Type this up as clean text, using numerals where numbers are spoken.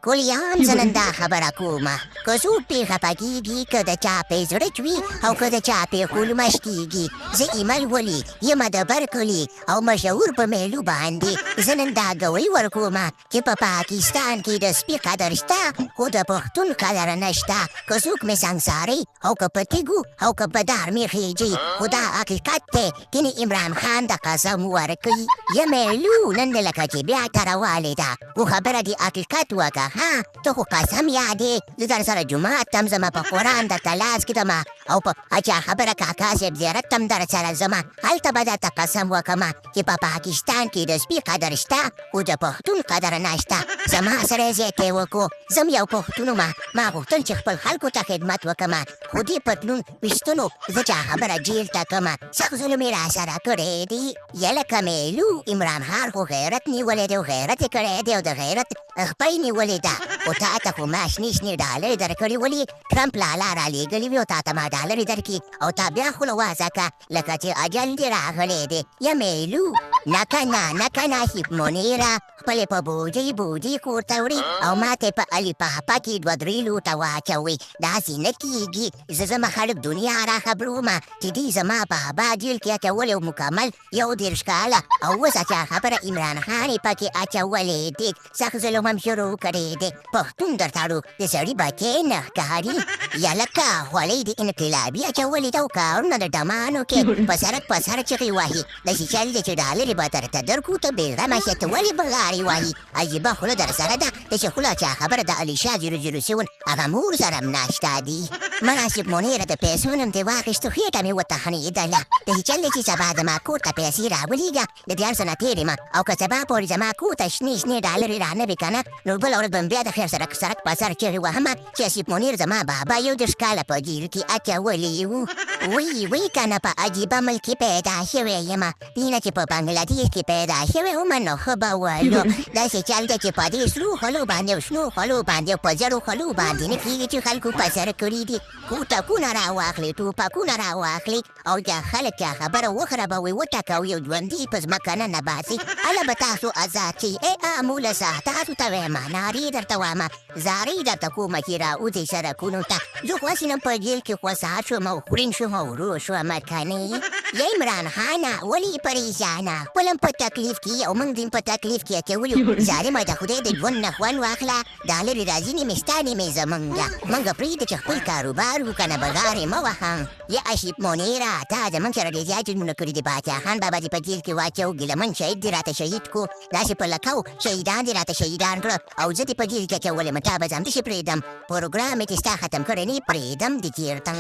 کولیام زه نن دا خبره کومه که څوک پېښه پکېږي که د چا پې زړه وي او که د چا پې خولمش کېږي زه ایمل ولي یمه د برکلي او مشهور په میلو باندې زه نن دا ګوی ورکومه چې په پاکستان کې د سپي قدر شته خو د پښتون قدر نشته که څوک مې سنګساري او که په تیږو او که په دار مې خېجي خو دا حقیقت دی کینې عمران خان د قسم ورکوي یم میلو نن دې لکه چې بیا ته روانې ده خو خبره دې حقیقت وکړه ها ته خو قسم یادې زه در سره جومات ته م ځمه په قرآن درته لاس کږدمه او په اچا خبره کاکا صاحب زیارت ته م در سره ځمه هلته به درته قسم وکړمه چې په پاکستان کې د سپي قدر شته خو د پښتون قدر نشته زما سره یې ځای وکړو زم یو پښتون ما غوښتل چې خپل خلکو ته خدمت وکړمه خو دې پتلون ویشتنو زه چا خبره جیل ته کړمه سخت ظلم یې راسره کړی دی یلکه میلو عمران خان خو غیرت نیولی دی او غیرت یې کړی دی او د غیرت خپۍ نیولې ده خو تا ته خو ما شنې شنې ډالرې درکړې ولې ټرمپ لالا رالیږلي وي او تا ته ما ډالرې درکړي او تا بیا خوله وازه کړه لکه چې اجل دې راغلی دی یا میلو نه که نه هیپ منیره خپلې په بوجۍ کور ته وړي او ما ته په الفافا کې 2-3 لوټه واچوي داسې نه کېږي زه ځمه خلک دنیا راخبرومه چې دوی زما په ابا جیل کې اچولی او مکمل 21 کاله او اوس اچا خبره عمران خان یې پکې اچولی دی سخت ظلم هم شروع کړی دی پښتون درته اړو د سړي بچی نه ښکاري یلکه خولۍ د انقلابي اچولې ده او کارونه د ډمانو کې په سرک په سر چغې وهي داسې چل دی چې ډالرې به درته درکړو ته بېغمه شه ته ولې بغارې وهي عجیبه خوله در سره ده د چې خوله چا خبره د علیشا 007 هغه مور سره هم ناشته دي مناسب منیره د پیسو نوم دې واخیستو خېټه مې وتخنېدله داسې چل دی چې سبا زما کور ته پیسې راولېږه د دیار څه نه تېرې ما او که سبا پورې زما کور ته شنې ډالرې رانه وي که نه نو بله ورځ به م بیا د خیر سرک په سر چغې وهمه چې اسیب منیر زما بابا 21 کاله په جیل کې اچولی و وی که نه په عجیبه ملک کې پیدا شوی یمه دینه چې په بنګلادیش کې پیدا شوی ومه نو ښه به ولو داسې چل دی چې په دې سرو خولو باندې او شنو خولو باندې او په زرو خولو باندې نه کېږي چې خلکو په سر کړي دي کوټکونه راواخلي ټوپکونه راواخلي او د خلک چا خبره وخربوي وټکوي او ژوندي په ځمکه ننباسي هله به تاسو ازاد شئ ای امولسه تاسو ته وایم نارې درته وایم زارۍ درته کومه چې راوځئ سرکونو ته زه خو هسې نن په جیل کې خوسا شوم او خورین شوم او ورو شوم کنې یا عمران خانه ولې پریشانه خپل هم په تکلیف کې او موږ دې په تکلیف کې اچولو ظالمه د خدای د ژوند نه خوند واخله ډالرې راځي نیمې ستا نیمې زمونږ موږ پرېږده چې خپل کاروبار وکړه نه بغارې مه وهم یا اشیب منیره تا زموږ سره ډېر زیات ظلمونه کړي دي باچا خان بابا دې په جیل کې واچو ګیلمن شهید دې راته شهید کو داسې په لکو شهیدان دې راته شهیدان کړه او زه دې په جیل کې اچولی م تا به ځم داسې پرېږدم پروګرام یې چې ستا ختم کړی نه پرېږدم دې چېرته